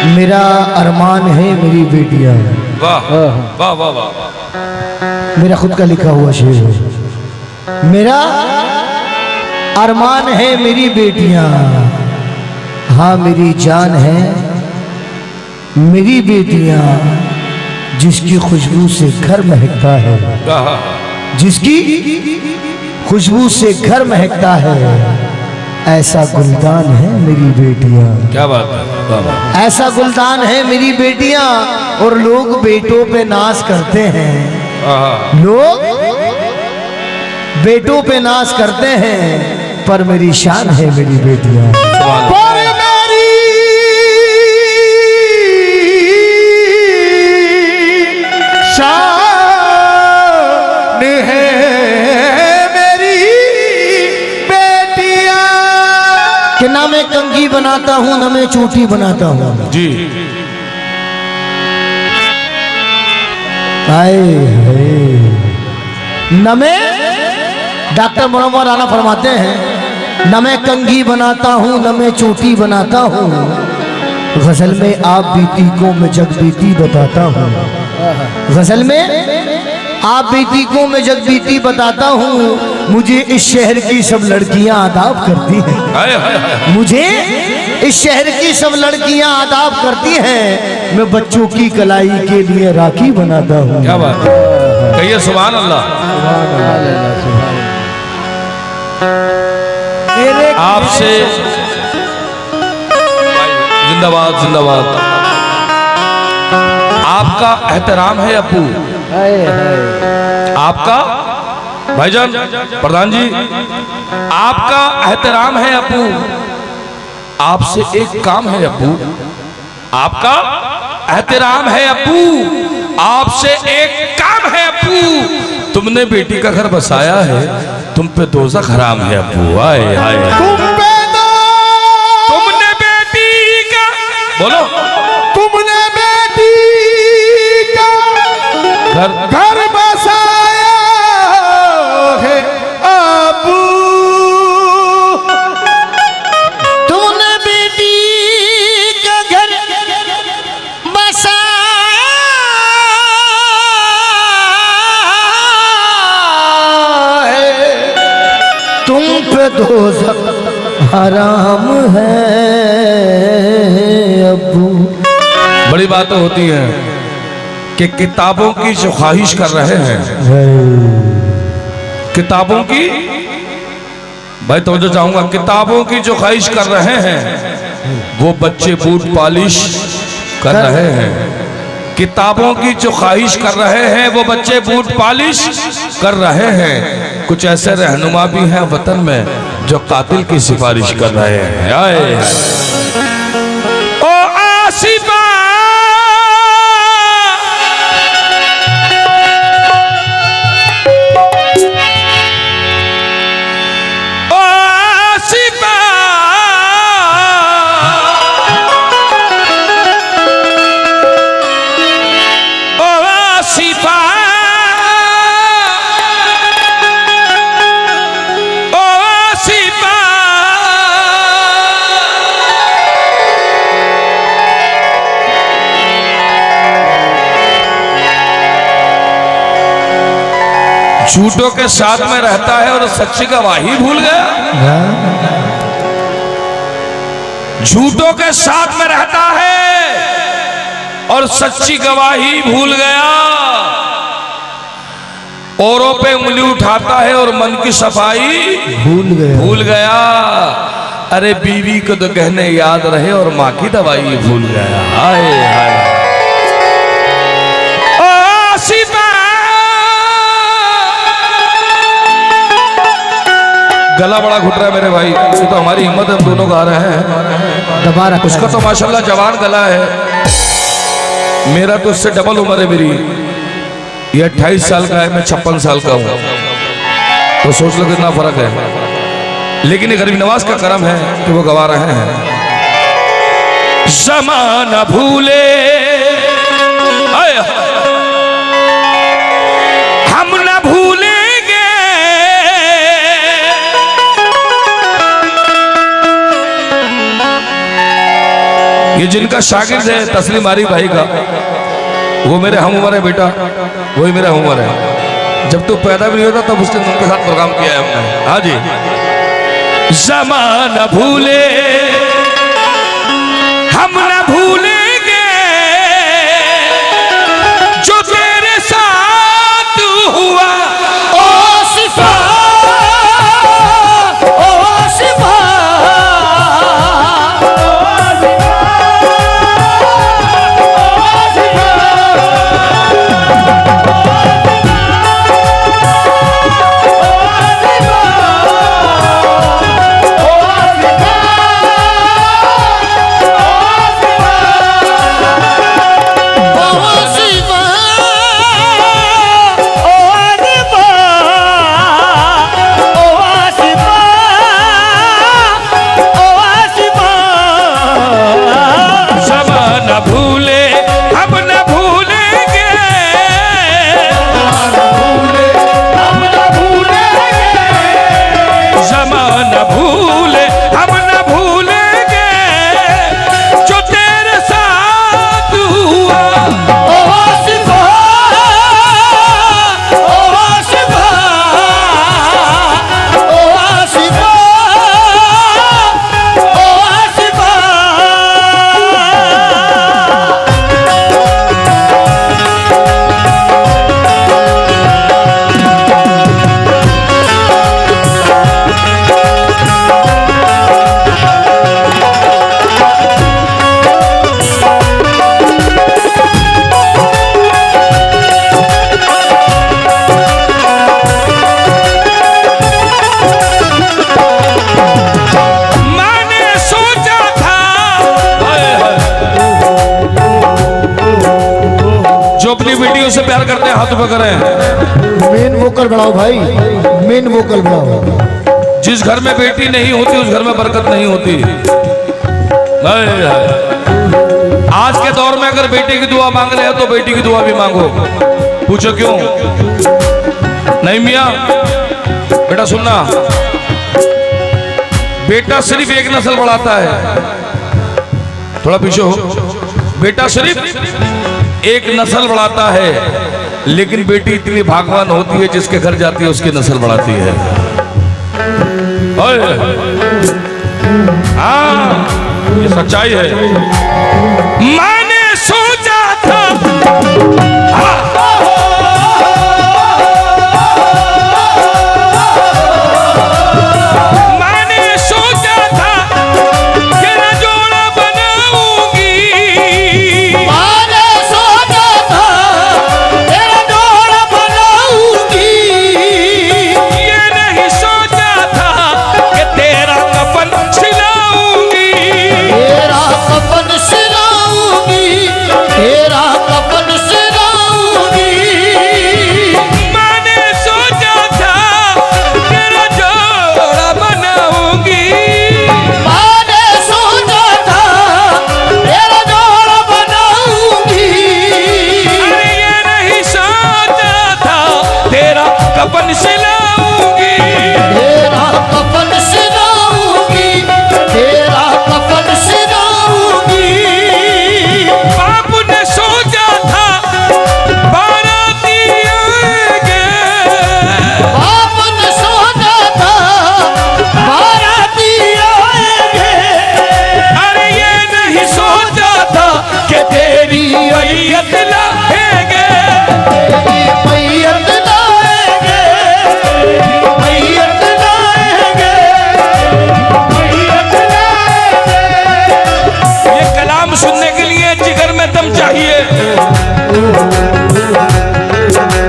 मेरा अरमान है मेरी बेटियां। वाह वाह वाह वाह। मेरा खुद का लिखा हुआ शेर है। मेरा अरमान है मेरी बेटियां, हाँ मेरी जान है मेरी बेटियां, जिसकी खुशबू से घर महकता है, जिसकी खुशबू से घर महकता है, ऐसा गुलदान है मेरी बेटियां। क्या बात है। ऐसा गुलदान है मेरी बेटियां। और लोग बेटों पे नाज करते हैं, लोग बेटों पे नाज करते हैं, पर मेरी शान है मेरी बेटियां। पर मेरी शान है मेरी बेटियां। कि ना मैं कंघी बनाता हूं ना मैं चूटी बनाता हूं जी। न मैं, डॉक्टर मुनव्वर राना फरमाते हैं, न मैं कंघी बनाता हूँ न मैं चोटी बनाता हूँ, गजल में आप बीती को मैं जग बीती बताता हूँ, गजल में आप बीती को मैं जग बीती बताता हूँ। मुझे इस शहर की सब लड़कियां आदाब करती हैं, मुझे इस शहर की सब लड़कियां आदाब करती हैं, मैं बच्चों की कलाई के लिए राखी बनाता हूँ। क्या बात है, कहिए सुभान अल्लाह। आपसे जिंदाबाद जिंदाबाद। आपका एहतराम है अप्पू, आपका भाईजान प्रधान जी, आपका एहतराम है अप्पू। आपसे एक काम है अप्पू, आपका एहतराम है अप्पू। आपसे एक काम है अप्पू, तुमने बेटी का घर बसाया है, तुम पे दोज़ख हराम है अप्पू। आए आए तुमने बेटी का, बोलो, तुमने बेटी का घर बसाया है अबू, तुमने बेटी का घर बसाया है, तुम पे दोज़ख हराम है अबू। बड़ी बातें होती हैं कि किताबों की जो ख्वाहिश कर रहे हैं, किताबों की, भाई तो जो चाहूंगा, किताबों की जो ख्वाहिश कर रहे हैं वो बच्चे बूट पॉलिश कर रहे हैं। किताबों की जो ख्वाहिश कर रहे हैं वो बच्चे बूट पॉलिश कर रहे हैं। कुछ ऐसे रहनुमा भी हैं वतन में जो कातिल की सिफारिश कर रहे हैं। आए ओ आसिफा, ओ आसिफा, ओ आसिफा, झूठों के साथ में रहता है और सच्ची गवाही भूल गया। झूठों के साथ में रहता है और सच्ची गवाही भूल गया। औरों पे उंगली उठाता है और मन की सफाई भूल गया। अरे बीवी को तो कहने याद रहे और माँ की दवाई भूल गया। हाय हाय गला बड़ा घुट रहा है मेरे भाई, ये तो हमारी हिम्मत हम दोनों गा रहे हैं। दोबारा उसका तो माशाल्लाह जवान गला है, मेरा तो उससे डबल उम्र है मेरी। ये 28 साल का है, मैं 56 साल का हूँ, तो सोच लो कितना फर्क है। लेकिन ये गरीब नवाज का करम है कि वो गवा रहे हैं। ज़माना भूले हम न भूलेंगे, ये जिनका शागिर्द है तस्लीम आरी भाई का, वो मेरे हम उम्र है बेटा, वही मेरा हम उम्र है। जब तू पैदा भी नहीं होता तब उसके उनके साथ प्रोग्राम किया है हमने। हाँ जी। ज़माना भूले हम न भूलेंगे जो तेरे साथ हुआ। ओ शिफा, ओ शिफा, बेटियों से प्यार करते हैं हाथ पकड़े। मेन वोकल बढ़ाओ भाई, मेन वोकल बढ़ाओ। जिस घर में बेटी नहीं होती उस घर में बरकत नहीं होती। आज के दौर में अगर बेटे की दुआ मांग रहे हो तो बेटी की दुआ भी मांगो। पूछो क्यों? नहीं मियाँ बेटा सुनना, बेटा सिर्फ एक नस्ल बढ़ाता है। थोड़ा पीछे हो। बेटा सिर्फ एक नस्ल बढ़ाता है, लेकिन बेटी इतनी भागवान होती है जिसके घर जाती है उसकी नस्ल बढ़ाती है। हाँ ये सच्चाई है। मैंने सोचा था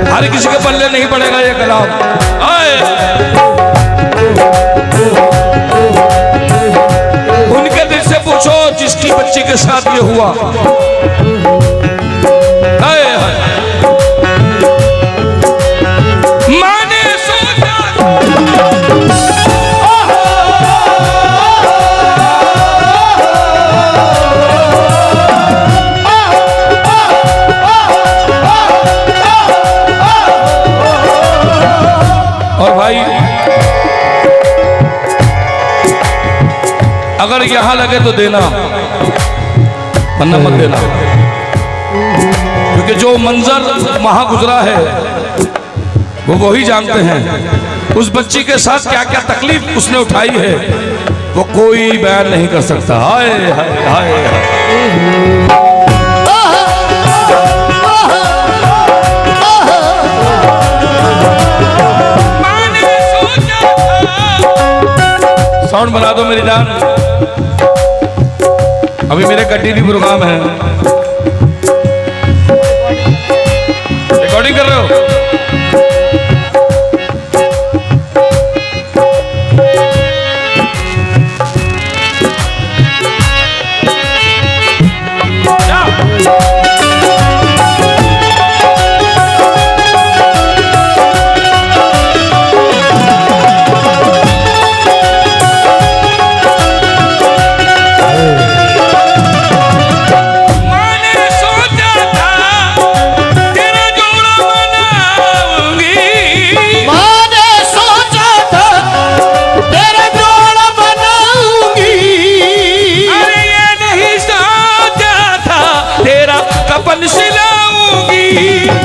हर किसी के पल्ले नहीं पड़ेगा ये कलाम। उनके दिल से पूछो जिसकी बच्ची के साथ ये हुआ। मैंने सोचा और भाई अगर यहां लगे तो देना, वरना मत देना, क्योंकि जो मंजर वहां गुजरा है वो वही जानते हैं। उस बच्ची के साथ क्या क्या तकलीफ उसने उठाई है वो कोई बयान नहीं कर सकता। हाय हाय हाय हाय। साउंड बना दो मेरी जान, अभी मेरे कंटिन्यू प्रोग्राम है, रिकॉर्डिंग कर रहे हो।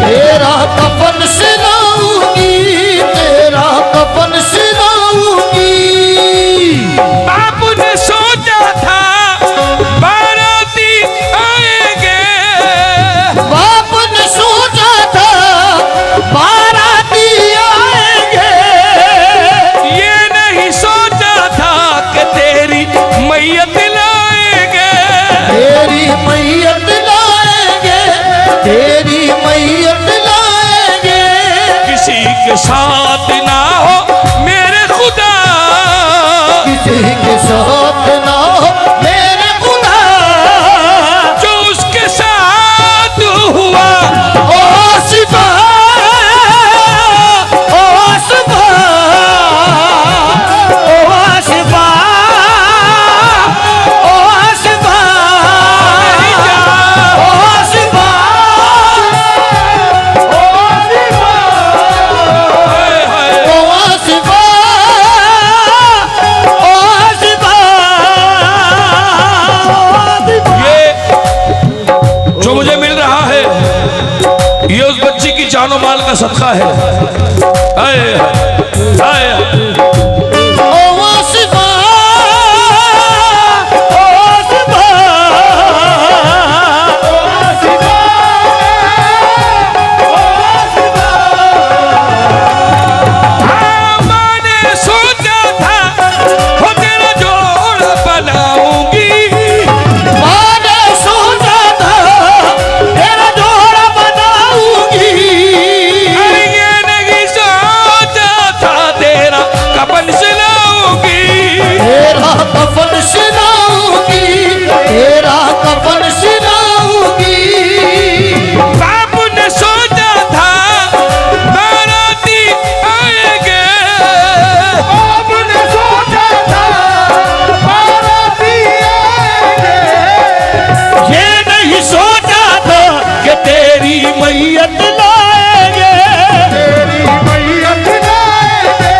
तेरा कफन सिलाऊंगी, तेरा कफन सिलाऊंगी। बाप ने सोचा था बाराती आएंगे, बाप ने सोचा था बाराती आएंगे। ये नहीं सोचा था कि तेरी मैयत लाएंगे, तेरी मैयत लाएंगे, तेरी मैयत लाएंगे। किसी के साथ ना हो मेरे खुदा, किसी के साथ ना हो मेरे खुदा, जो उसके साथ हुआ ओ सिफा, ओ सिफा, ओ सिफा, ओ सिफा, ओ सिफा, हाय हाय। ओ सिफा, ओ सिफा। ये जो मुझे मिल रहा है ये उस बच्ची की जानो माल का सदका है। हाय हाय हाय। ओ सिफा, ओ सिफा, ओ सिफा, ओ सिफा। मैंने सोचा था वो तेरा जोड़ बनाऊंगी, मैंने सोचा था तेरा जोड़ा बनाऊंगी। अरे ये नहीं सोचा था तेरा कफन सिलाऊंगी, तेरा कफन सिलाऊंगी, तेरा कफन सिलाऊंगी। बाप ने सोचा था बाराती आएंगे, बाप ने सोचा था बाराती आएंगे। ये नहीं सोचा था कि तेरी मैयत लाएंगे, तेरी मैयत लाएंगे,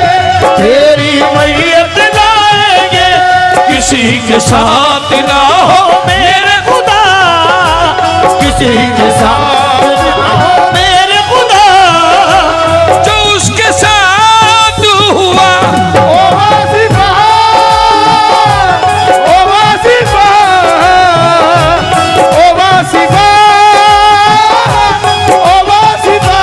तेरी मैयत लाएंगे। किसी के साथ ना हो मेरे खुदा, किसी के साथ ना हो मेरे खुदा, जो उसके साथ हुआ। ओ वासिफा, ओ वासिफा, ओ वासिफा, ओ वासिफा।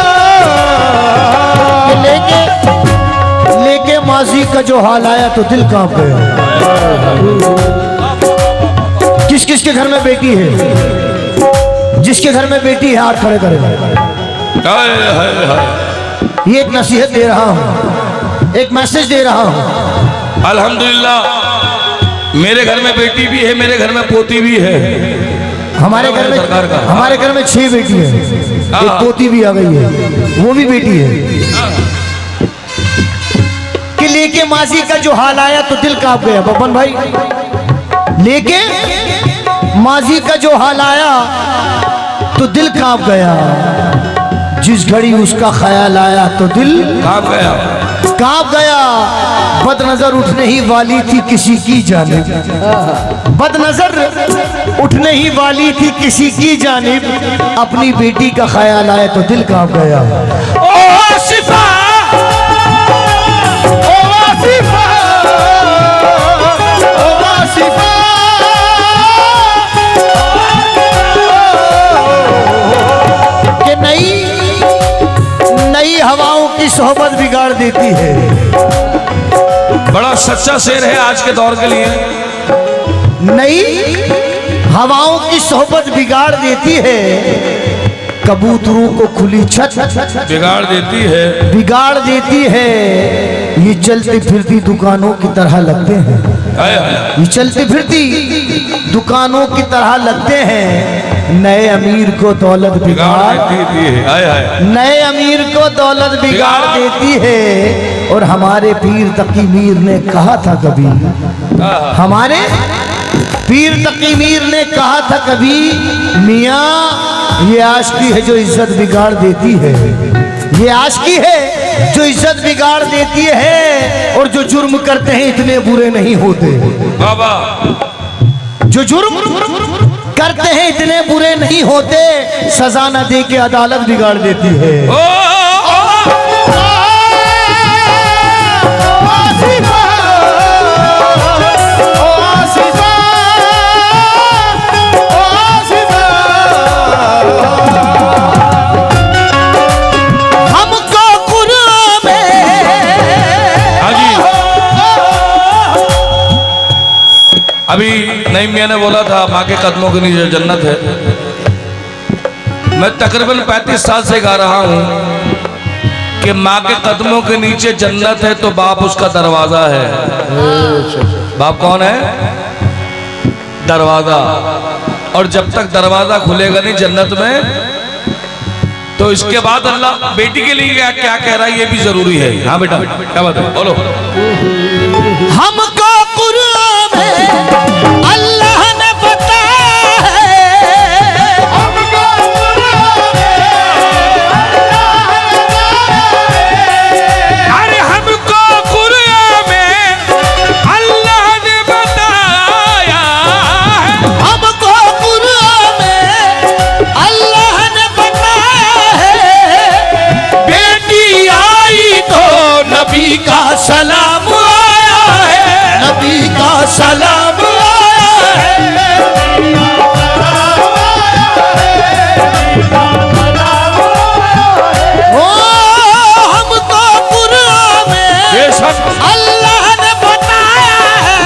लेके माजी का जो हाल आया तो दिल कांप गया। किस किस के घर में बेटी है, जिसके घर में बेटी है हाथ खड़े करें। हाय हाय हाय। ये एक नसीहत दे रहा हूँ, एक मैसेज दे रहा हूँ। अल्हम्दुलिल्लाह मेरे घर में बेटी भी है, मेरे घर में पोती भी है। हमारे घर में सरकार का। हमारे घर में 6 बेटी है, एक पोती भी आ गई है, वो भी बेटी है। कि लेके माजी का जो हाल आया तो दिल कांप गया। बब्बन भाई, लेके माजी का जो हाल आया तो दिल कांप गया। जिस घड़ी उसका ख्याल आया तो दिल कांप गया। कांप गया। बदनजर उठने ही वाली थी किसी की जाने, बदनजर उठने ही वाली थी किसी की जानिब, अपनी बेटी का ख्याल आया तो दिल कांप गया। ओ आसिफा, ओ आसिफा, ओ आसिफा, कि नई हवाओं की सोहबत बिगाड़ देती है। बड़ा सच्चा शेर है आज के दौर के लिए। नई हवाओं की सोहबत बिगाड़ देती है, कबूतरों को खुली छत बिगाड़ देती है, बिगाड़ देती है। ये चलती फिरती दुकानों की तरह लगते हैं, ये चलती फिरती दुकानों की तरह लगते हैं। नए अमीर को दौलत बिगाड़ देती है, नए अमीर को दौलत बिगाड़ देती है। और हमारे पीर तकी मीर ने कहा था कभी, हमारे पीर तकी मीर ने कहा था कभी, मियाँ ये आशिकी है जो इज्जत बिगाड़ देती है, ये आशिकी है जो इज्जत बिगाड़ देती है। और जो जुर्म करते हैं इतने बुरे नहीं होते, बाबा जो जुर्म करते हैं इतने बुरे नहीं होते, सजा न दे के अदालत बिगाड़ देती है। अभी नईम मियां ने बोला था माँ के कदमों के नीचे जन्नत है। मैं तकरीबन 35 साल से गा रहा हूं कि माँ के कदमों के नीचे जन्नत है तो बाप उसका दरवाजा है। बाप कौन है? दरवाजा। और जब तक दरवाजा खुलेगा नहीं जन्नत में, तो इसके बाद अल्लाह बेटी के लिए क्या कह रहा है ये भी जरूरी है। हाँ बेटा क्या बात है, बोलो। हमको कुरान में अल्लाह ने बताया है, हमको कुरान में अरे हमको कुरान में अल्लाह ने बताया है, हमको कुरान में अल्लाह ने बताया है। बेटी आई तो नबी का सलाम आया है, नबी का सलाम आया है। ओ हमको कुरान में अल्लाह ने बताया है,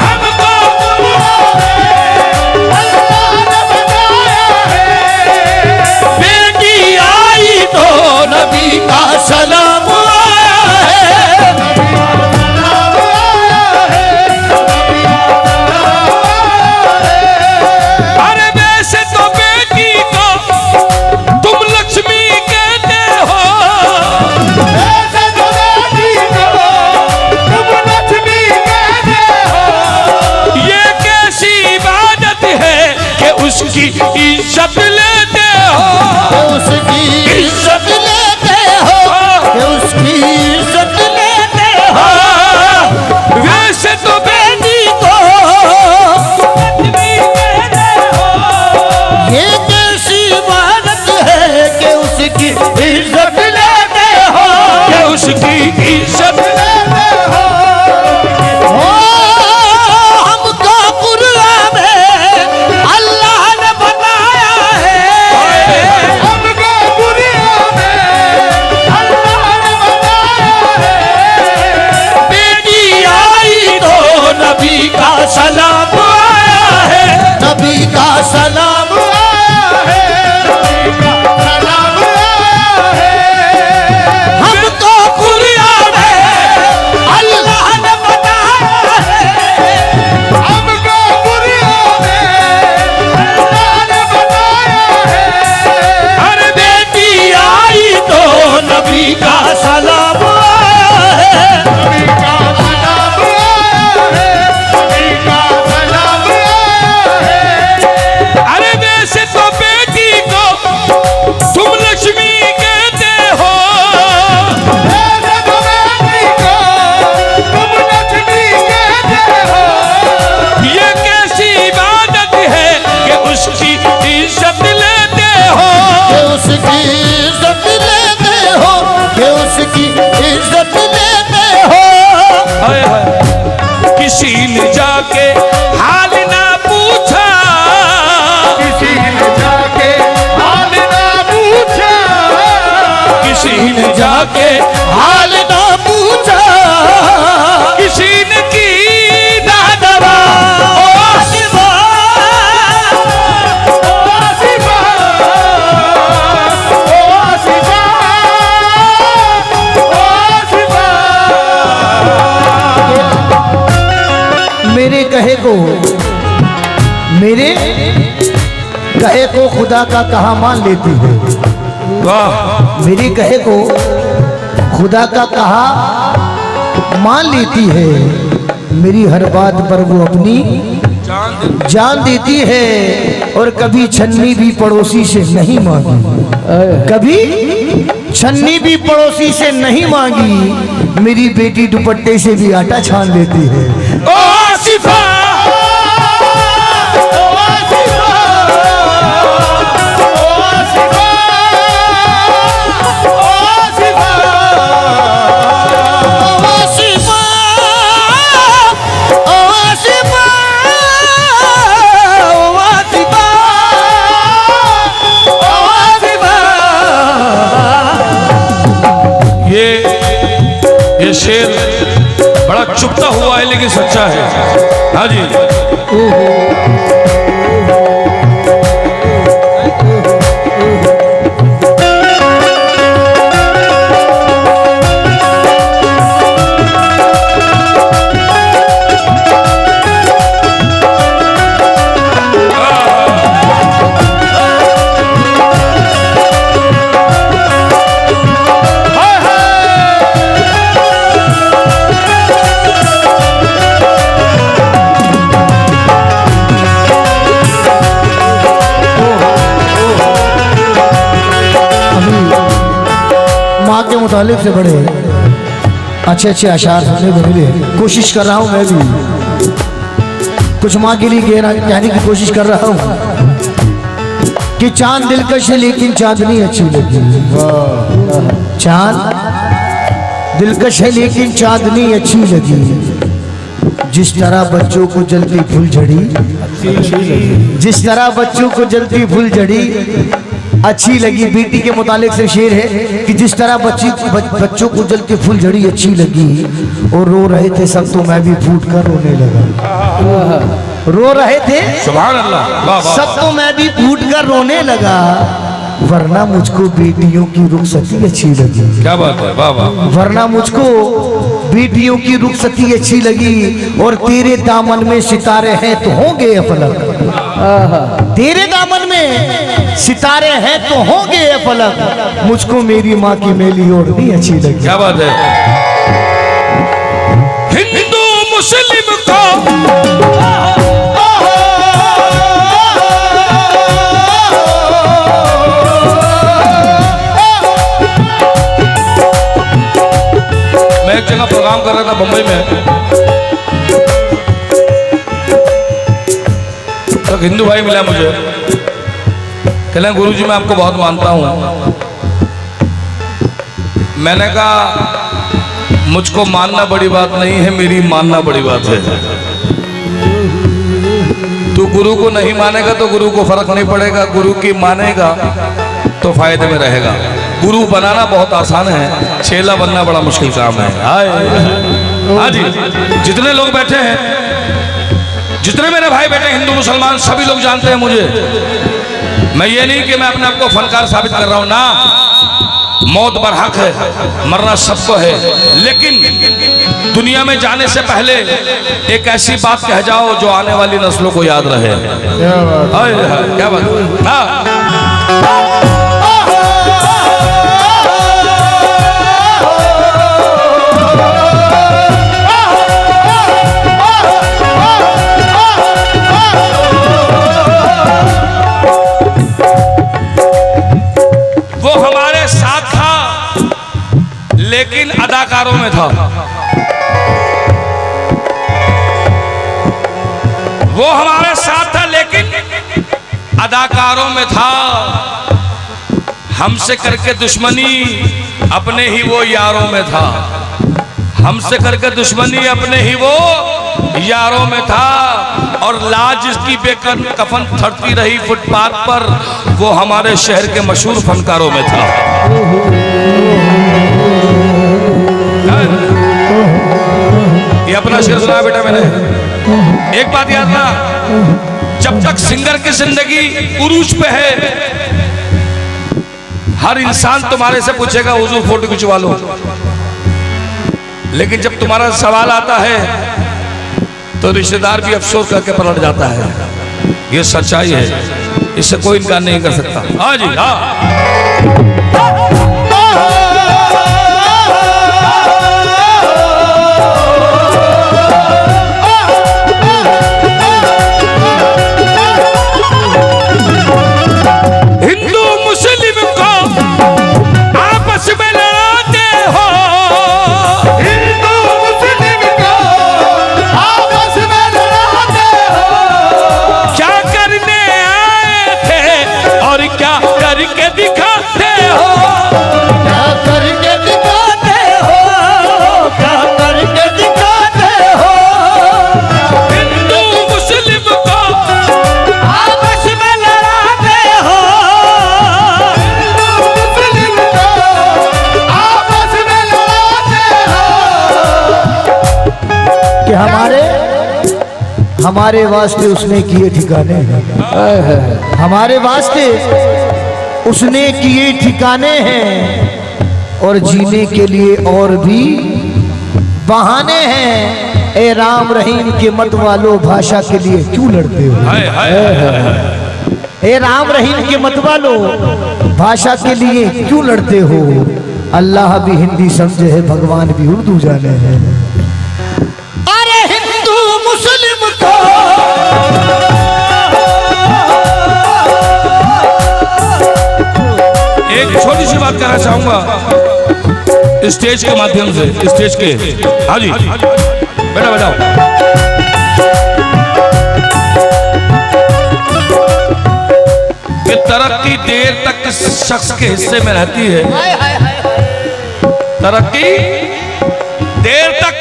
हमको कुरान में अल्लाह ने बताया है। बेटी आई तो नबी का सलाम आया है, अरे वैसे तो बेटी को तुम लक्ष्मी कहते हो, ऐसे तो बेटी को तुम लक्ष्मी कहते हो। ये कैसी इबादत है कि उसकी इज्जत लेते हो, कि उसकी इज्जत लेते हो, कि उसकी इज्जत लेते हो। वैसे तो बेटी को लक्ष्मी कहते हो, ये कैसी इबादत है कि उसकी इज्जत लेते हो, कि उसकी इज्जत लेते हो। ओ हमको कुरान में अल्लाह ने बताया है, मेरे कहे को खुदा का कहा मान लेती है, वाह मेरे कहे को खुदा का कहा मान लेती है, मेरी हर बात पर वो अपनी जान देती है। और कभी छन्नी भी पड़ोसी से नहीं मांगी, कभी छन्नी भी पड़ोसी से नहीं मांगी, मेरी बेटी दुपट्टे से भी आटा छान लेती है। ओ आसिफा ये शेर बड़ा चुपता हुआ है लेकिन सच्चा है। हाँ जी, माँ के मुतालिक से बड़े अच्छे अच्छे अशार सुनने को मिले। कोशिश कर रहा हूँ मैं भी कुछ माँ के लिए कहने की कोशिश कर रहा हूँ कि चांद दिलकश है लेकिन चांदनी अच्छी लगी, चांद दिलकश है लेकिन चांदनी अच्छी लगी, जिस तरह बच्चों को जलती फुलझड़ी, जिस तरह बच्चों को जलती फुलझड़ी अच्छी लगी। बेटी के मुतालिक से शेर है कि जिस तरह बच्चों को जलती फुलझड़ी अच्छी लगी, और रो रहे थे सब तो मैं भी फूट कर रोने लगा, रो रहे थे सुभान अल्लाह, वाह वाह, सब तो मैं भी फूट कर रोने लगा, वरना मुझको बेटियों की रुखसती अच्छी लगी। क्या बात है, वाह वाह, वरना मुझको बेटियों की रुखसती अच्छी लगी, और तेरे दामन में सितारे हैं तो होंगे फलक, तेरे दामन में सितारे हैं तो होंगे फलक, मुझको मेरी माँ की मेली ओढ़नी अच्छी लगी। क्या बात है। हिंदू मुस्लिम को मैं एक जगह प्रोग्राम कर रहा था बम्बई में, तो हिंदू भाई मिला मुझे, कहले गुरुजी मैं आपको बहुत मानता हूँ। मैंने कहा मुझको मानना बड़ी बात नहीं है, मेरी मानना बड़ी बात है। तू गुरु को नहीं मानेगा तो गुरु को फर्क नहीं पड़ेगा, गुरु की मानेगा तो फायदे में रहेगा। गुरु बनाना बहुत आसान है, चेला बनना बड़ा मुश्किल काम है। हाँ जी, जितने लोग बैठे हैं, जितने मेरे भाई बैठे हिंदू मुसलमान सभी लोग जानते हैं मुझे। मैं ये नहीं कि मैं अपने आप को फनकार साबित कर रहा हूं ना, मौत बरहक है, मरना सबको है, लेकिन दुनिया में जाने से पहले एक ऐसी बात कह जाओ जो आने वाली नस्लों को याद रहे। क्या बात, हाँ लेकिन अदाकारों में था, वो हमारे साथ था लेकिन अदाकारों में था। हमसे करके दुश्मनी अपने ही वो यारों में था, हमसे करके दुश्मनी अपने ही वो यारों में था। और लाज इसकी बेकन कफन थड़ती रही फुटपाथ पर, वो हमारे शहर के मशहूर फनकारों में था। ये अपना शेर सुना बेटा मैंने। एक बात याद ना, जब तक सिंगर की जिंदगी उरूज पे है, हर इंसान तुम्हारे से पूछेगा हुजूर फोटो खिंचवा लो, लेकिन जब तुम्हारा सवाल आता है तो रिश्तेदार भी अफसोस करके पलट जाता है। ये सच्चाई है, इससे कोई इनकार नहीं कर सकता। हाँ जी हाँ। हिंदू मुस्लिम को आपस में लड़ाते हो, हिंदू मुस्लिम को आपस में लड़ाते हो। क्या करने आए थे और क्या करके दिखाते हो। क्या करके दिखाते हो, क्या करके दिखाते हो। हिंदू मुस्लिम को आपस में लड़ाते हो, हिंदू मुस्लिम को आपस में लड़ाते हो। कि हमारे वास्ते उसने किए ठिकाने हैं, हमारे वास्ते उसने किए ठिकाने हैं, और जीने के लिए और भी बहाने हैं। ए राम रहीम के मत वालों, भाषा के लिए क्यों लड़ते हो। हाय हाय हाय। ए राम रहीम के मत वालों, भाषा के लिए क्यों लड़ते हो। अल्लाह भी हिंदी समझे है, भगवान भी उर्दू जाने हैं। अरे हिंदू मुस्लिम को एक छोटी सी बात कहना चाहूंगा स्टेज के माध्यम से, स्टेज के। हाँ जी बेटा बजाओ। कि तरक्की देर तक किस शख्स के हिस्से में रहती है, तरक्की देर तक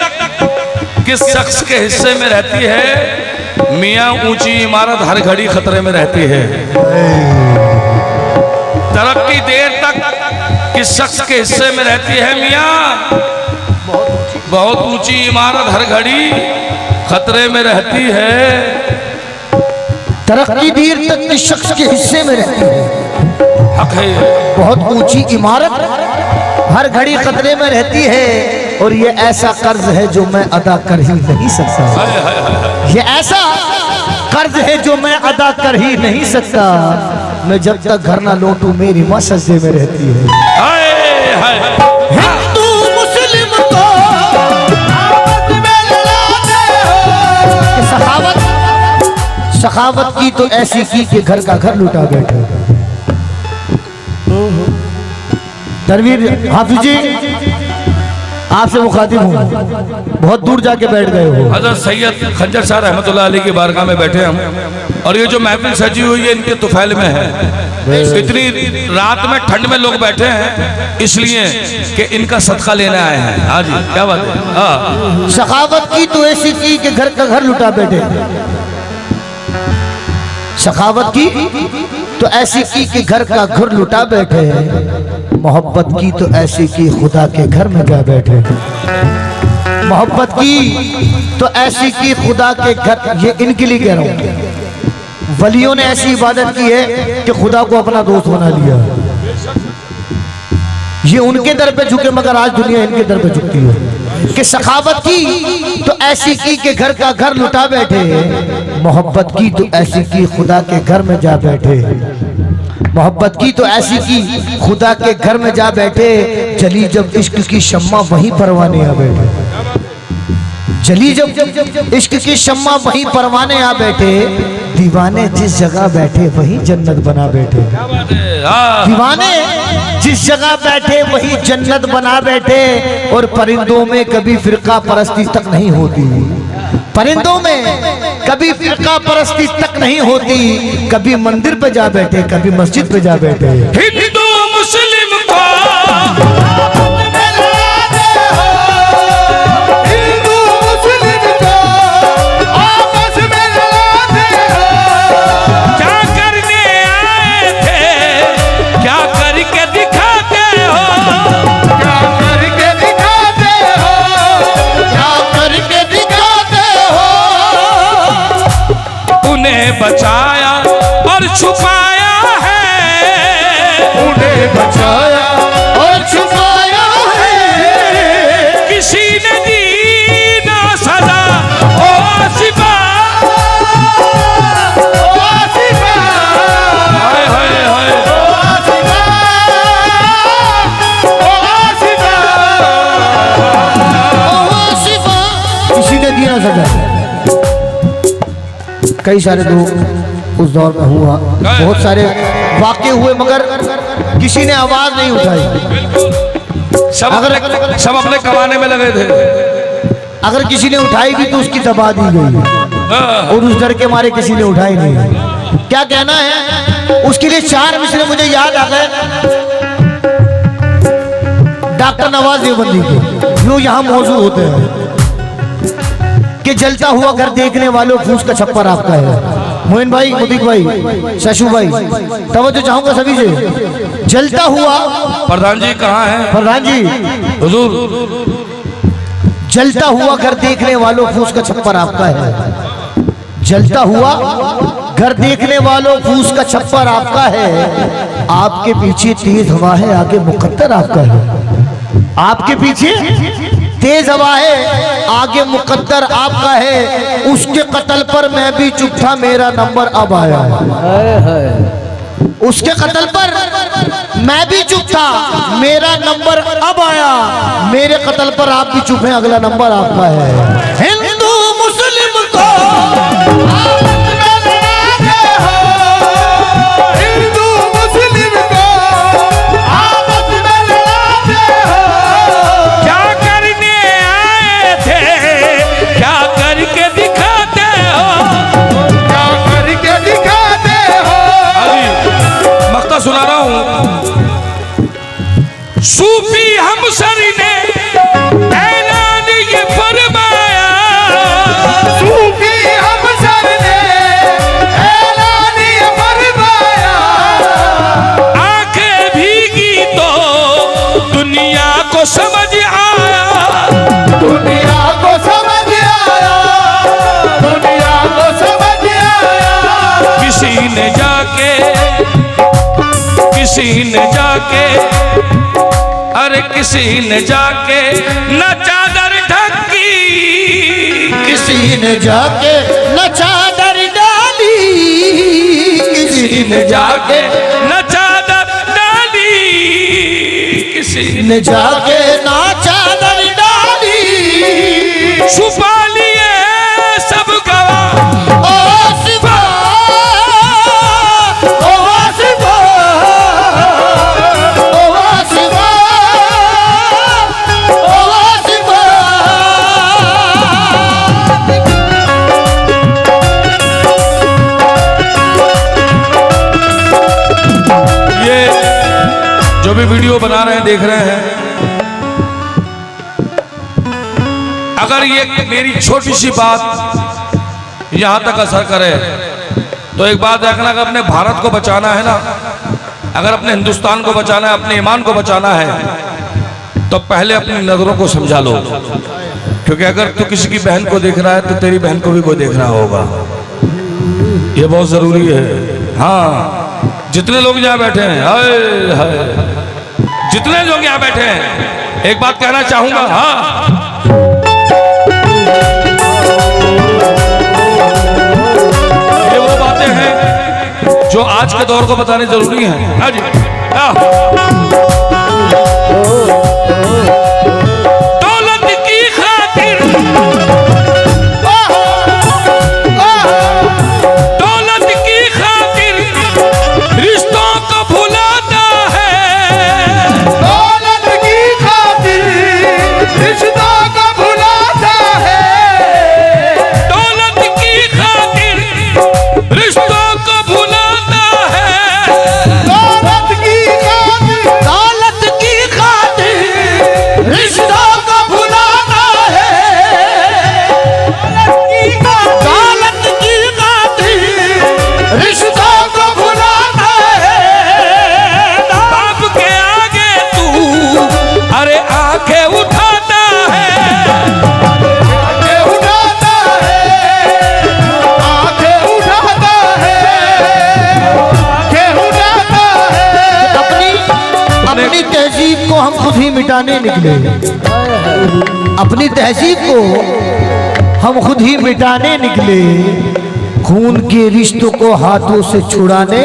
किस शख्स के हिस्से में रहती है। मियां ऊंची इमारत हर घड़ी खतरे में रहती है। तरक्की देर तक किस शख्स के हिस्से में रहती है। मियां बहुत ऊंची इमारत हर घड़ी खतरे में रहती है। तरक्की देर तक किस शख्स के हिस्से में रहती है। हक है, बहुत ऊंची इमारत हर घड़ी खतरे में रहती है, और ये ऐसा कर्ज है जो मैं अदा कर ही नहीं सकता। हाय हाय हाय। ये ऐसा कर्ज है जो मैं अदा कर ही नहीं सकता। मैं जब तक घर ना लौटूं मेरी मां सजदे में रहती है। हाय हाय। हिंदू मुस्लिम को आपस में लड़ाते हो। सखावत की तो ऐसी की कि घर का घर लुटा बैठे। तनवीर हाफिज जी, आपसे मुखातिब हूँ, बहुत दूर जाके बैठ गए हो। हज़रत सैयद खंजर शाह रहमतुल्लाह अलैह की बारगाह में बैठे हम, और ये जो महफिल सजी हुई है इनके तुफैल में है। इतनी रात में ठंड में लोग बैठे हैं इसलिए कि इनका सदका लेने आए हैं। हाँ जी क्या बात है। हाँ सखावत की तो ऐसी की कि घर का घर लुटा बैठे। सखावत की तो ऐसी की कि घर का घर लुटा बैठे। मोहब्बत की तो ऐसी की खुदा के घर में जा बैठे। मोहब्बत की तो ऐसी की खुदा के घर, ये इनके लिए कह रहा हूं। वलियों ने ऐसी इबादत की है कि खुदा को अपना दोस्त बना लिया। ये उनके दर पे झुके, मगर आज दुनिया इनके दर पे झुकती है। कि सखावत की तो ऐसी की कि घर का घर लुटा बैठे। मोहब्बत की तो ऐसी की खुदा के घर में जा बैठे। मोहब्बत की तो ऐसी की खुदा के घर में जा बैठे। चली जब इश्क की शम्मा वहीं परवाने आ बैठे। चली जब इश्क की शम्मा वहीं परवाने आ बैठे। दीवाने जिस जगह बैठे वहीं जन्नत बना बैठे। दीवाने जिस जगह बैठे वहीं जन्नत बना बैठे। और परिंदों में कभी फिरका परस्ती तक नहीं होती। परिंदों में कभी फिरका परस्ती तक नहीं होती। कभी मंदिर पे जा बैठे, कभी मस्जिद पे जा बैठे। हिंदू मुस्लिम को हिंदू मुस्लिम को आपस में लड़ाते हो। क्या करने आए थे, क्या करके दिखाते हो। क्या करके दिखाते हो, क्या करके दिखाते हो। उन्हें बचाया और छुपाया है। उन्हें बचाया और छुपाया है। किसी ने दी ना सजा ओ सिपा, कई सारे लोग उस दौर में हुआ, बहुत सारे वाक़े हुए, मगर किसी ने आवाज नहीं उठाई। सब अपने कमाने में लगे थे। अगर किसी ने उठाई भी तो उसकी दबा दी गई, और उस डर के मारे किसी ने उठाई नहीं। क्या कहना है उसके लिए? 4 मिसरे मुझे याद आ गए डॉक्टर नवाज देवबंदी के, जो यहाँ मौजूद होते हैं कि जलता हुआ घर देखने वालों फूस का छप्पर आपका है। मोइन भाई, मुदीक भाई, शशु भाई, तवज्जो चाहूंगा सभी से। जलता हुआ, प्रधान जी कहाँ हैं? प्रधान जी हुजूर, जलता हुआ घर देखने वालों फूस का छप्पर आपका है। जलता हुआ घर देखने वालों फूस का छप्पर आपका है। आपके पीछे तेज हवा है, आगे मुकद्दर आपका है। आपके पीछे तेज हवा है, आगे मुकद्दर आपका है। उसके कत्ल पर मैं भी चुप था, मेरा नंबर अब आया। उसके कत्ल पर मैं भी चुप था, मेरा नंबर अब आया। मेरे कत्ल पर आप भी चुप हैं, अगला नंबर आपका है। हिंदू मुस्लिम को आपस में लड़ाते हो, हिंदू मुस्लिम को आपस में लड़ाते हो। क्या करने आए थे, क्या करके दिखाते हो? क्या करके दिखाते हो? अभी मक्ता सुना रहा हूँ। सूफी हमसर ने ऐलान ये फरमाया, सूफी हमसर ने ऐलान ये फरमाया। आंखें भीगी तो दुनिया को समझ आया। दुनिया को समझ आया, दुनिया को समझ आया। किसी ने जाके अरे किसी ने जाके न चादर ढकी, किसी ने जाके न चादर डाली, किसी ने जाके न चादर डाली, किसी ने जाके ना चादर डाली। छुपा लिए सब गवाह। ओ सिवा, ओ सिवा, ओ सिवा, ओ सिवा। ये जो भी वीडियो बना रहे हैं, देख रहे हैं, अगर ये मेरी छोटी सी बात यहां तक असर करे तो एक बात देखना, अगर अपने भारत को बचाना है ना, अगर अपने हिंदुस्तान को बचाना है, अपने ईमान को बचाना है, तो पहले अपनी नजरों को समझा लो। क्योंकि अगर तू किसी की बहन को देख रहा है तो तेरी बहन को भी कोई देख रहा होगा। ये बहुत जरूरी है। हाँ, जितने लोग यहाँ बैठे हैं, हाय हाय, जितने लोग यहाँ बैठे हैं, एक बात कहना चाहूंगा। हाँ, ये वो बातें हैं जो आज के दौर को बताने जरूरी हैं। हाँ जी, दौलत की खातिर, दौलत की खातिर रिश्तों को भुलाता है। दौलत की खातिर रिश्तों को भुलाता है। दौलत की खातिर रिश्तों को भुलाता है। दौलत की खातिर, दौलत की खातिर रिश्तों को भुलाना है। दौलत की खातिर रिश्तों को भुलाना है। बाप के आगे तू अरे आंखें उठाता है। आंखें उठाता है, आंखें उठाता है, आंखें उठाता है। अपनी तहजीब को हम खुद ही मिटाने निकले। अपनी तहजीब को हम खुद ही मिटाने निकले। खून के रिश्तों को हाथों से छुड़ाने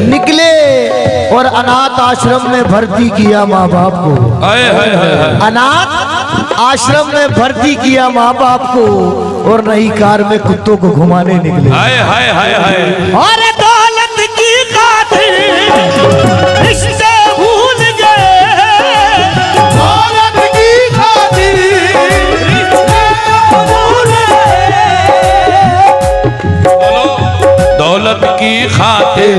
निकले और अनाथ आश्रम में भर्ती किया माँ बाप को। हाय हाय हाय हाय। अनाथ आश्रम में भर्ती किया माँ बाप को। और नई कार में कुत्तों को घुमाने निकले। हाय हाय हाय हाय। और दौलत की खातिर रिश्ते भूल गए, दौलत की खातिर रिश्ते भूल गए। दौलत की खातिर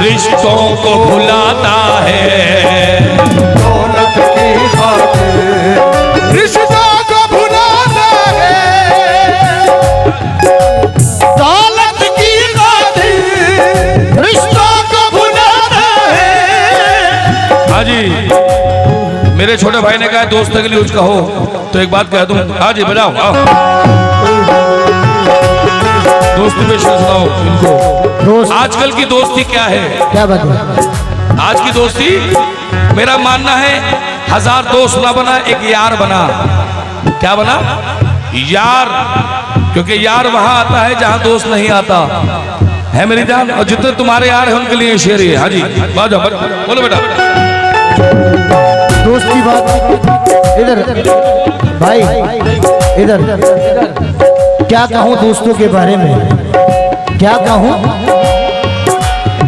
रिश्तों को भुलाता है, दौलत की खातिर रिश्तों को भुलाता है, दौलत की खातिर रिश्तों को भुलाता है। हाँ जी, मेरे छोटे भाई ने कहा दोस्त के लिए कुछ कहो, तो एक बात कह दूं। हाँ जी बजाओ, आओ दोस्ती पे सुनाओ इनको। दोस्त आजकल की दोस्ती क्या है? क्या बात है? आज की दोस्ती मेरा मानना है 1000 दोस्त ना बना, एक यार बना। क्या बना? यार। क्योंकि यार वहां आता है जहां दोस्त नहीं आता है मेरी जान। और जितने तुम्हारे यार हैं उनके लिए शेर है। हाँ जी बाजो, बोलो बेटा। दोस्त की बात इधर भाई, इधर क्या कहूँ दोस्तों के बारे में, क्या कहूँ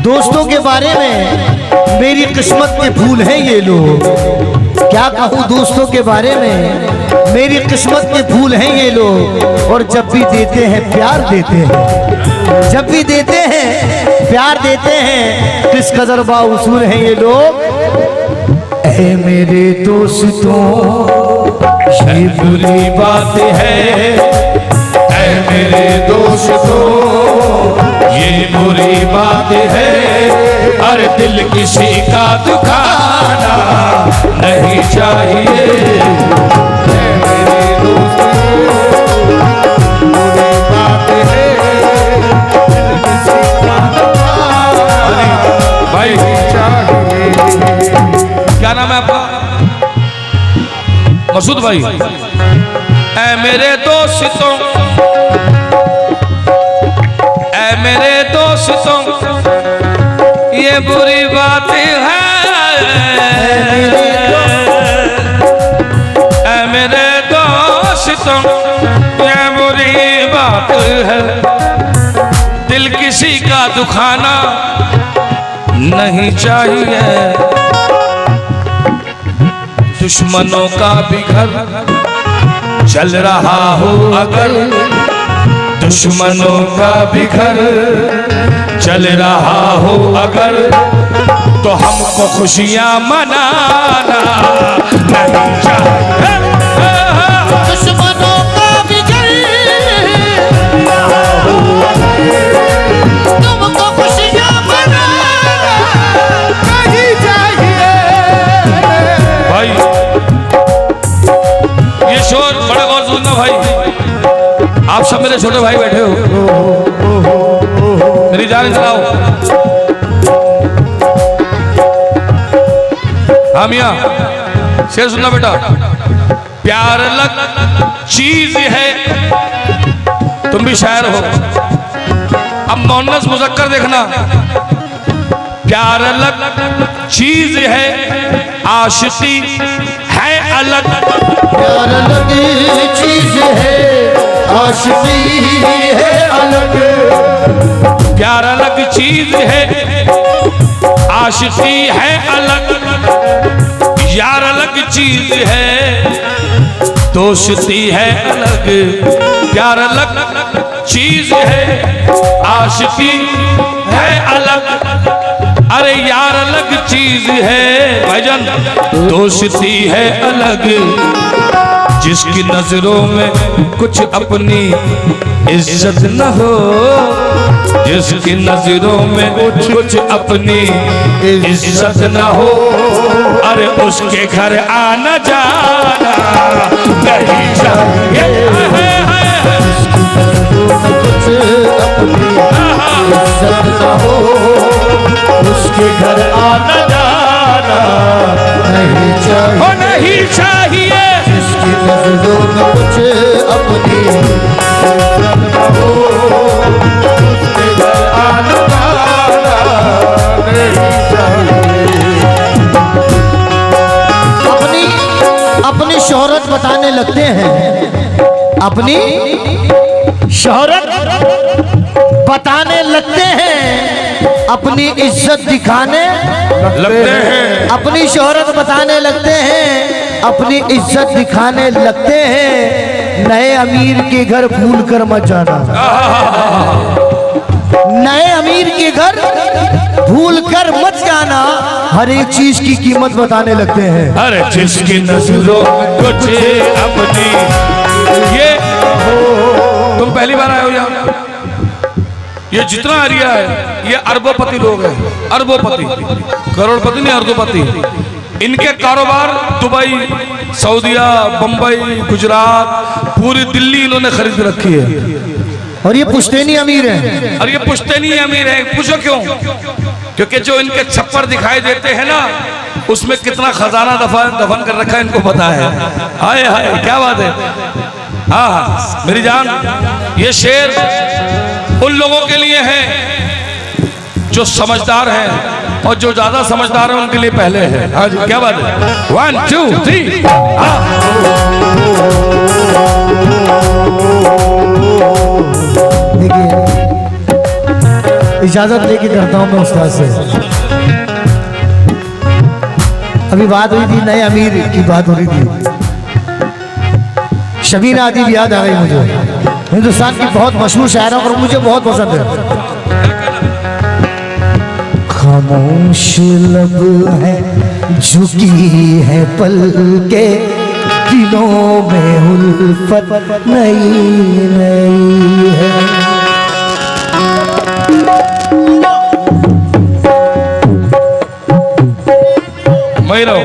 दोस्तों के बारे में। मेरी किस्मत के फूल हैं ये लोग। क्या कहूँ दोस्तों के बारे में, मेरी किस्मत के फूल हैं ये लोग। और जब भी देते हैं प्यार देते हैं, जब भी देते हैं प्यार देते हैं। किस कदर बाउसूल हैं ये लोग। ऐ मेरे दोस्तों ये बुरी बात है, मेरे दोस्तों ये बुरी बात है। हर दिल किसी का दुखाना नहीं चाहिए। मेरे दोस्तों बुरी बात है, किसी का भाई चाहिए। क्या नाम है आपका? मसूद भाई। ऐ मेरे दोस्तों, ऐ मेरे दोस्तों ये बुरी बात है, ऐ मेरे दोस्तों ये बुरी बात है। दिल किसी का दुखाना नहीं चाहिए। दुश्मनों का भी घर चल रहा हो अगर, दुश्मनों का भी घर चल रहा हो अगर, तो हमको खुशियां मनाना नहीं चाहिए। दुश्मनों का भी घर तुमको खुशियां मनाना नहीं चाहिए। भाई ये शोर बड़ा गौर से सुनना भाई। आप सब मेरे छोटे भाई बैठे हो, मेरी जान चलाओ। हाँ मियाँ शेर सुनना बेटा। प्यार अलग चीज है, तुम भी शायर हो। अब मोहनस मुजक्कर देखना। प्यार अलग चीज है, आशिकी है अलग। प्यार अलग चीज है, आशिकी है अलग। प्यार अलग चीज है, आशिकी है अलग। यार अलग चीज है, दोस्ती है अलग। प्यार अलग चीज है, आशिकी है अलग। अरे यार अलग चीज है भाईजान, दोस्ती है अलग। जिसकी नजरों में कुछ अपनी इज्जत न हो, जिसकी नजरों में कुछ अपनी इज्जत न हो, अरे उसके घर आना जाना नहीं चाहिए। इज्जत न हो, उसके घर आना जाना नहीं चाहिए। हो नहीं चाहिए। जिसकी नजरों में कुछ अपनी इज्जत न हो, उसके घर आना जाना नहीं चाहिए। अपनी अपनी शोहरत बताने लगते हैं अपनी शोहरत बताने लगते हैं, अपनी इज्जत दिखाने लगते हैं, अपनी शोहरत बताने लगते हैं, अपनी इज्जत दिखाने लगते हैं। नए अमीर के घर भूल कर मत जाना, नए अमीर के घर भूल कर मत जाना। हर एक चीज की कीमत बताने लगते हैं। अरे जिसकी नजरों में तुझे अपनी, ये तुम पहली बार आए हो यहाँ? ये जितना एरिया है ये अरबोपति लोग हैं, अरबोपति, करोड़पति नहीं, अरबोपति। इनके कारोबार दुबई, सऊदीया, बंबई, गुजरात, पूरी दिल्ली इन्होंने खरीद रखी है। और ये पुश्तैनी अमीर हैं। और ये पुश्तैनी अमीर है। पूछो क्यों? क्योंकि जो इनके छप्पर दिखाई देते हैं ना, उसमें कितना खजाना दफन कर रखा है इनको पता है। हाय हाय क्या बात है। हाँ मेरी जान, ये शेर उन लोगों के लिए है जो समझदार हैं, और जो ज्यादा समझदार है उनके लिए पहले है। हाँ जी क्या बात है। 1 2 3 देखिए, इजाजत लेके करता हूं मैं उस्ताद से। अभी बात हुई थी नए अमीर की, बात हो रही थी। शबीर आदिब याद आ गई मुझे। हिंदुस्तान की बहुत मशहूर शायर और मुझे बहुत पसंद है। खामोश लब है, झुकी है पल के, दिलों में उल्फत नई नई है। मैं रहो।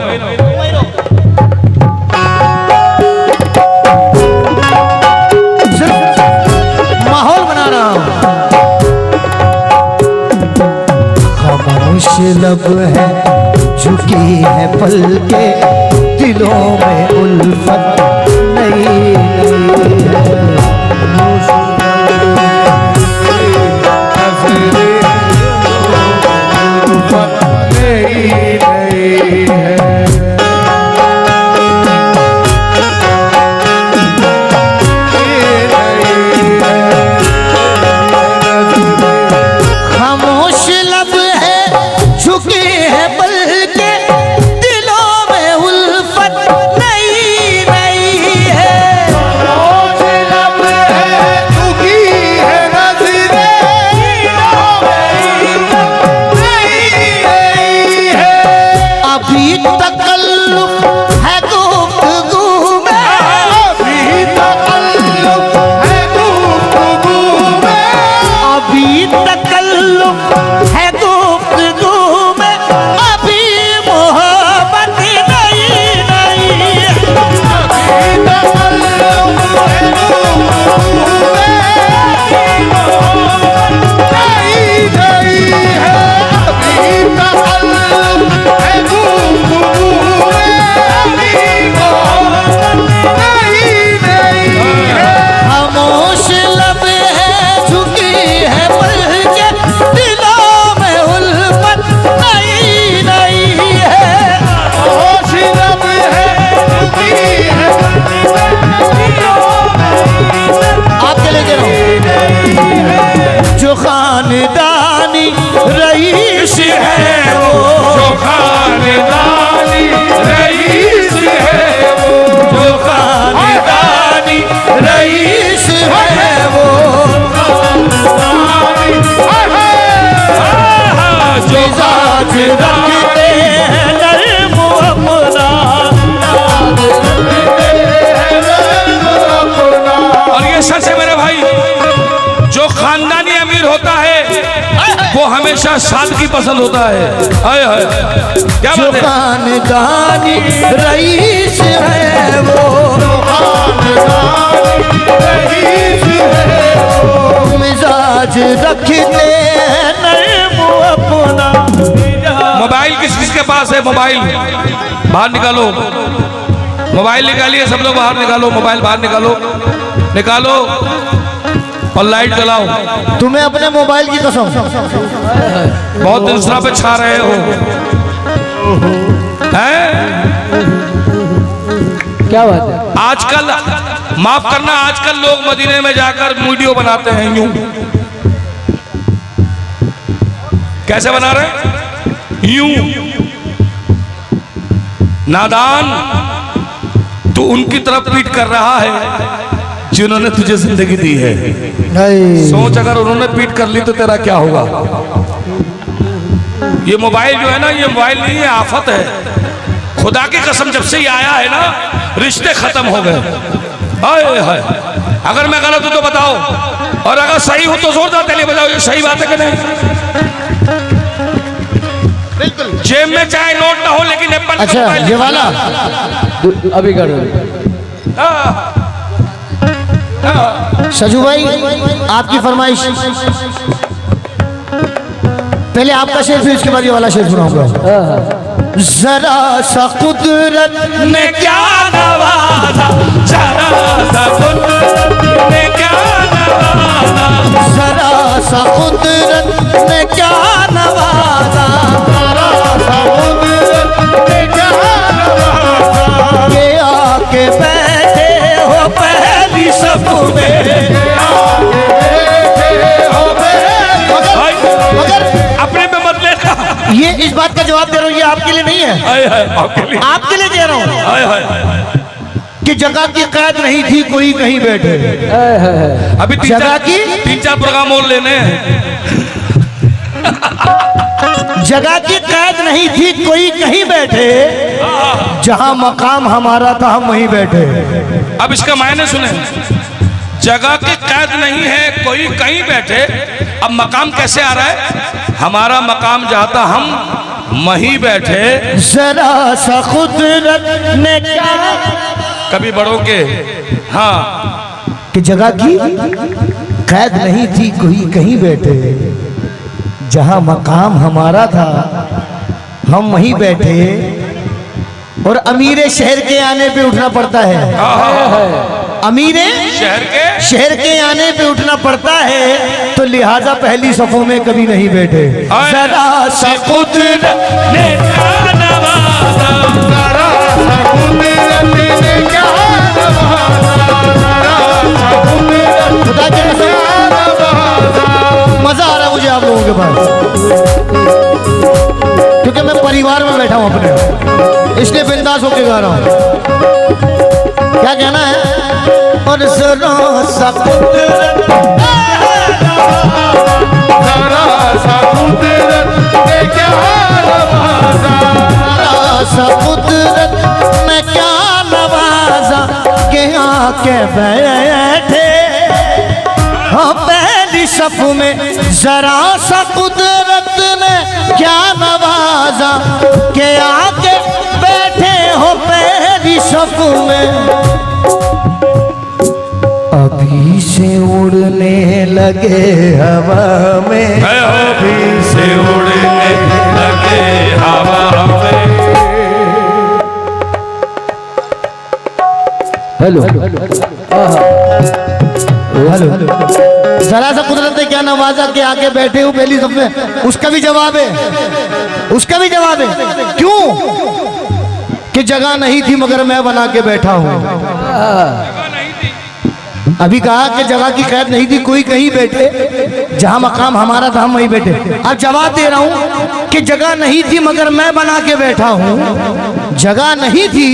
माहौल बना रहा हूं। खामोश लब है, झुकी है पल के, दिलों में उल्फत नई नई है। खानदानी रईस है वो, जो खानदानी रईस है वो, जो खानदानी रईस है वो, जो साथ रखते हैं नर्म अपना। और ये सच है मेरे भाई, जो खानदानी अमीर होता है वो हमेशा सादगी पसंद होता है। हाय हाय क्या जो बात है। खानदानी रईस है वो, मिजाज रखते हैं नर्म अपना। मोबाइल किस किस के पास है? मोबाइल बाहर निकालो, मोबाइल निकालिए सब लोग, बाहर निकालो मोबाइल, बाहर निकालो, निकालो और लाइट जलाओ। तुम्हें अपने मोबाइल की कसम, बहुत दूसरा पे छा रहे हो हैं? क्या बात है। आजकल माफ करना, आजकल लोग मदीने में जाकर वीडियो बनाते हैं यूं। कैसे बना रहे हैं? यूं। नादान, तू उनकी तरफ पीट कर रहा है जिन्होंने तुझे जिंदगी दी है। सोच, अगर उन्होंने पीट कर ली तो तेरा क्या होगा? ये मोबाइल जो है ना, ये मोबाइल नहीं है, आफत है। खुदा की कसम, जब से ये आया है ना, रिश्ते खत्म हो गए। हाय हाय, अगर मैं गलत हूं तो बताओ, और अगर सही हूं तो जोरदार ताली बजाओ। ये सही बात है कि नहीं? जेब में चाहे नोट ना हो, लेकिन एप्पल। अच्छा, ये वाला अभी कर सजू भाई, आपकी फरमाइश। पहले आपका शेर, फिर उसके बाद ये वाला शेर सुनाऊंगा। जरा सा कुदरत ने क्या नवाजा, जरा सा कुदरत ने क्या नवाजा, जरा सा कुदरत ने क्या नवाजा, जरा सा कुदरत ने क्या नवाजा, के आके बैठे हो पहली सफ में, मगर अपने में मत लेना। ये इस बात का जवाब दे रहा हूँ, ये आपके लिए नहीं है, हाय हाय, आपके लिए दे रहा हूँ हाय हाय। कि जगह की कैद नहीं थी, कोई कहीं बैठे। अभी जगह की 3-4 प्रोग्राम और लेने हैं। जगह की कैद नहीं थी, कोई कहीं बैठे, जहां मकाम हमारा था हम वहीं बैठे। अब इसका मायने सुने, जगह की कैद नहीं है, कोई कहीं बैठे। अब मकाम कैसे आ रहा है? हमारा मकाम जहाँ था हम वहीं बैठे। जरा सा कुदरत ने क्या, कभी बड़ों के, हाँ, कि जगह की कैद नहीं थी, कोई कहीं बैठे, जहां मकाम हमारा था हम वहीं बैठे। और अमीरे शहर के आने पे उठना पड़ता है, अमीरे शहर के आने पे उठना पड़ता है, तो लिहाजा पहली सफों में कभी नहीं बैठे। जरा सा कुदरत ने क्या नवाजा, जरा सा कुदरत ने क्या नवाजा, जरा सा कुदरत खुदा के कसम मजा आ रहा है मुझे आप लोगों के पास, क्योंकि मैं परिवार में बैठा हूं अपने, इसलिए बिंदास होके गा रहा हूं। क्या कहना है? और जरा सा कुदरत, जरा सा कुदरत ने क्या नवाजा, जरा सा कुदरत ने क्या नवाजा, के आके बैठे हो पहली सफ में। जरा सा कुदरत ने क्या नवाजा, के आके बैठे हो पहली सफ में। अभी से उड़ने लगे हवा में, अभी से उड़ने लगे हवा में। हेलो हेलो, जरा सा कुदरत ने क्या नवाजा के आके बैठे हो पहली सफ में। उसका भी जवाब है, उसका भी जवाब है। क्यों? कि जगह नहीं थी मगर मैं बना के बैठा हूं। अभी कहा कि जगह की कैद नहीं थी, कोई कहीं बैठे, जहां मकाम हमारा था हम वहीं बैठे। अब जवाब दे रहा हूं कि जगह नहीं थी मगर मैं बना के बैठा हूं, जगह नहीं थी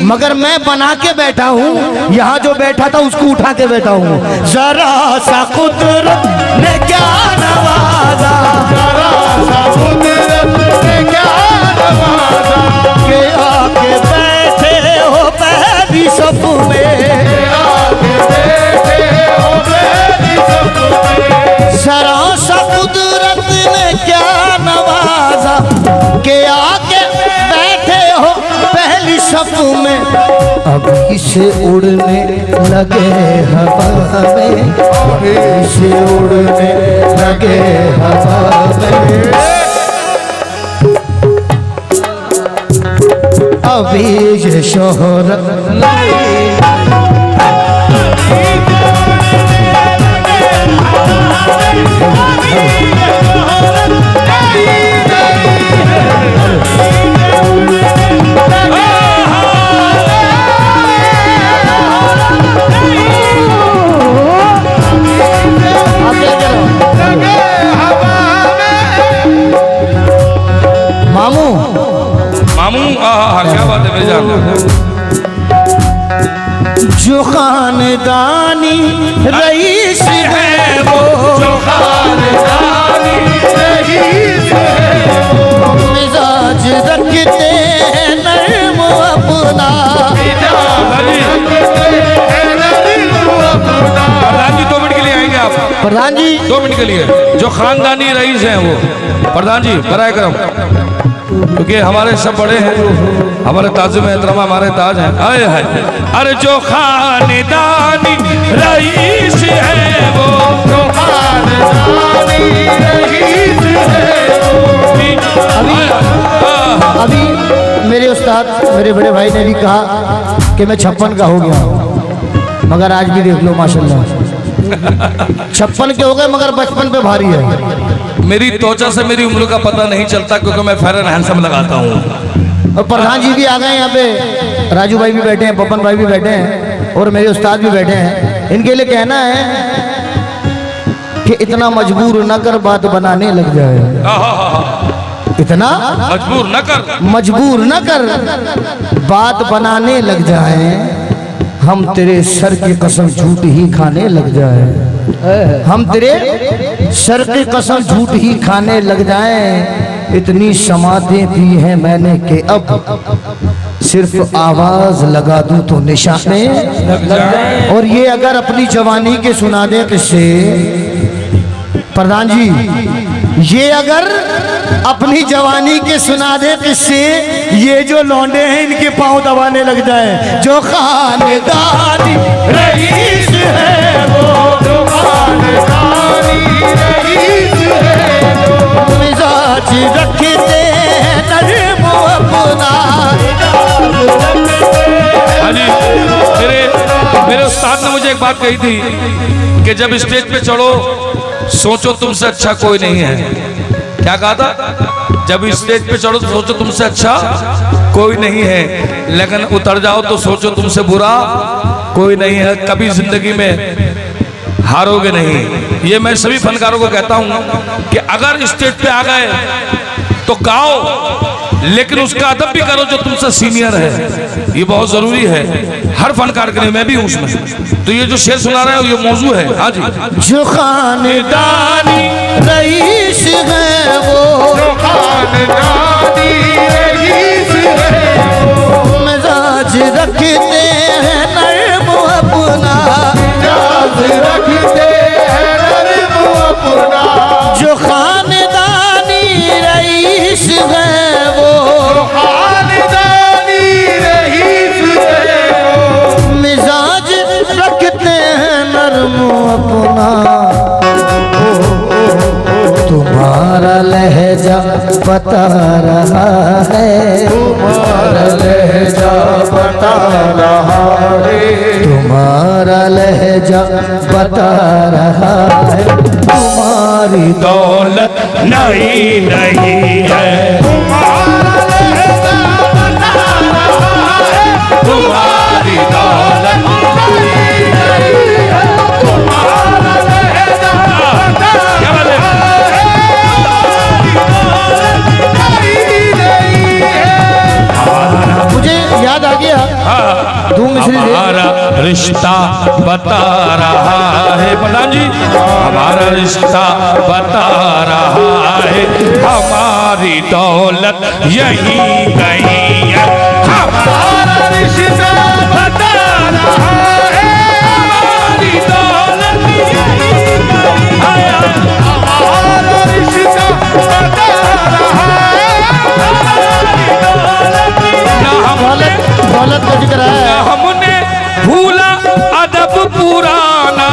मगर मैं बना के बैठा हूं, यहां जो बैठा था उसको उठा के बैठा हूं। जरा सा कुदरत ने क्या नवाजा, जरा सा कुदरत ने क्या नवाजा, के आके बैठे हो पहली सफ में, जरा सा कुदरत ने क्या नवाजा, के आके बैठे हो पहली सफ में। अभी से उड़ने लगे हवा में, अभी से उड़ने लगे हवा में, अभी ये शोहरत हाँ, क्या बात है मेजान। जो खानदानी रईस है वो, जो खानदानी रईस है वो, मिजाज रखते हैं नर्म अपना। प्रधान जी 2 मिनट के लिए आएंगे आप? प्रधान जी 2 मिनट के लिए। जो खानदानी रईस हैं वो प्रधान जी बराए करम, क्योंकि हमारे सब बड़े हैं, हमारे ताज़ में एहतराम, हमारे ताज हैं। आए हाय, अरे जो खानदानी रईस है वो, जो खानदानी रईस है वो। अभी मेरे उस्ताद मेरे बड़े भाई ने भी कहा कि मैं 56 का हो गया हूँ, मगर आज भी देख लो माशाल्लाह 56 के हो गए, मगर बचपन पे भारी है। मेरी त्वचा से मेरी उम्र का पता नहीं चलता, क्योंकि मैं फेयर एंड हैंडसम लगाता हूँ। और प्रधान जी भी आ गए यहाँ पे, राजू भाई भी बैठे हैं, पवन भाई भी बैठे हैं, और मेरे उस्ताद भी बैठे हैं। इनके लिए कहना है कि इतना मजबूर न कर बात बनाने लग जाए, इतना मजबूर न कर बात बनाने लग जाए। हम तेरे सर की कसम झूठ ही खाने लग जाए, हम तेरे सर की कसम झूठ ही खाने लग जाए। इतनी समाधें दी हैं मैंने कि अब सिर्फ आवाज लगा दूं तो निशाने लग जाए। और ये अगर अपनी जवानी के सुना दे किससे प्रधान जी, ये अगर अपनी जवानी के सुना दे किससे, ये जो लौंडे हैं इनके पांव दबाने लग जाए। जो खानदानी रईस है वो, जो खानदानी रईस है वो, मिजाज रखते हैं नर्म अपना। हाँ जी, मेरे उस्ताद ने मुझे एक बात कही थी कि जब स्टेज पे चढ़ो सोचो तुमसे अच्छा कोई नहीं है। क्या कहा था? जब स्टेज पे चढ़ो तो सोचो तुमसे अच्छा कोई नहीं है, लेकिन उतर जाओ तो सोचो तुमसे बुरा कोई नहीं है। कभी जिंदगी में हारोगे नहीं। ये मैं सभी फनकारों को कहता हूं कि अगर स्टेज पे आ गए तो गाओ, लेकिन उसका अदब भी करो जो तुमसे सीनियर है। ये बहुत जरूरी है हर फनकार के लिए, मैं भी हूं उसमें। तो ये जो शेर सुना रहे हो ये मौजू है। हाँ जी। जो खानदानी रईस है वो, जो खानदानी रईस है वो, मिजाज रखते हैं नर्म अपना। मिजाज रखते हैं नर्म अपना। जो खानदानी रईस है वो, जो खानदानी रईस है वो, मिजाज रखते हैं नर्म अपना। तुम्हारा लहजा बता रहा है, तुम्हारा लहजा बता रहा है, तुम्हारा लहजा बता रहा है। तुम्हारी दौलत नहीं नहीं है, तुम्हारा लहजा बता रहा है, तुम्हारी दौलत नहीं है, तुम्हारा लहजा बता क्या बात है? मुझे याद आ गया धूम मिश्री से। हमारा रिश्ता बता रहा है प्रधान जी, हमारा रिश्ता बता रहा है। हमारी दौलत यही कहीं है, हमारा रिश्ता बता रहा है, हमारी दौलत यही कहीं है। हमारा रिश्ता बता रहा है, दौलत का जिक्र है। हमने भूला अदब पुराना,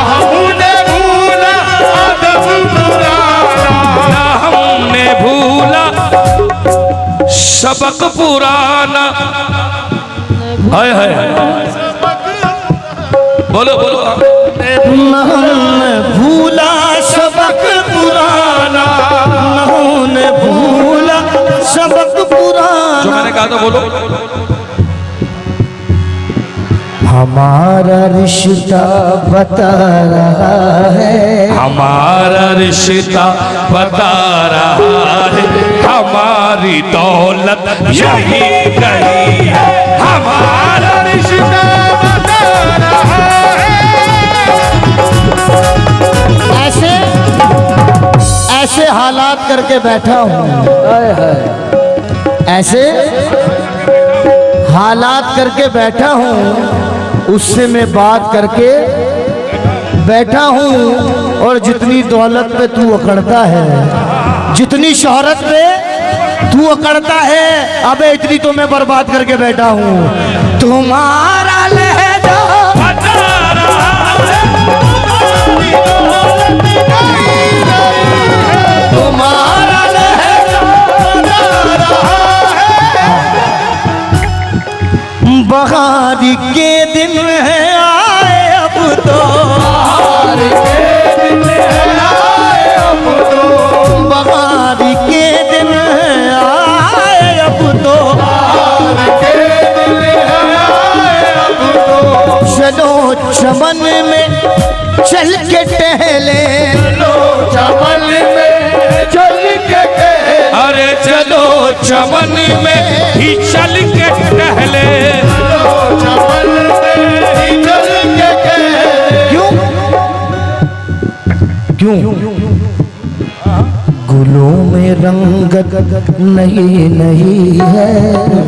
हमने भूला अदब पुराना, हमने भूला सबक पुराना। हाय हाय बोलो बोलो। हमने भूला सबक पुराना, हमने भूला सबक जो पुराना। मैंने कहा था बोलो। हमारा रिश्ता बता रहा है, हमारा रिश्ता बता रहा है, हमारी दौलत यही गई है, हमारा रिश्ता बता रहा है। ऐसे ऐसे हालात करके बैठा हूँ, हाय हाय ऐसे हालात करके बैठा हूँ, उससे मैं बात करके बैठा हूँ। और जितनी दौलत पे तू अकड़ता है, जितनी शोहरत पे तू अकड़ता है, अबे इतनी तो मैं बर्बाद करके बैठा हूँ। तुम्हारा लहजा बता रहा है, तुम्हारा लहजा बहारी के दिन है आए अब तो, बहारी के दिन है आए अब तो, चलो चमन में चल के टहले, चमन में चल के अरे चलो चमन में ही चल के टहले, चमन में ही चल के क्यों क्यों गुलों में रंगत नहीं नहीं है,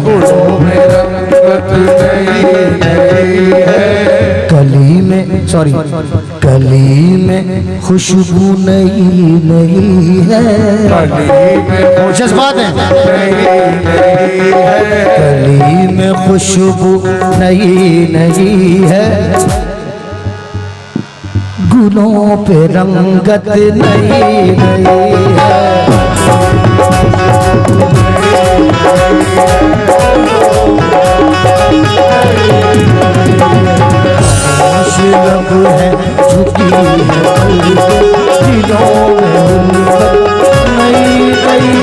गुलों में रंगत नहीं है, कली में सॉरी कली में खुशबू नहीं नहीं है, कली में जज्बात है, नहीं है, कली में खुशबू नहीं नहीं है, गुलों पे रंगत नहीं नहीं है। लब है झुकी है दिलों में नहीं नहीं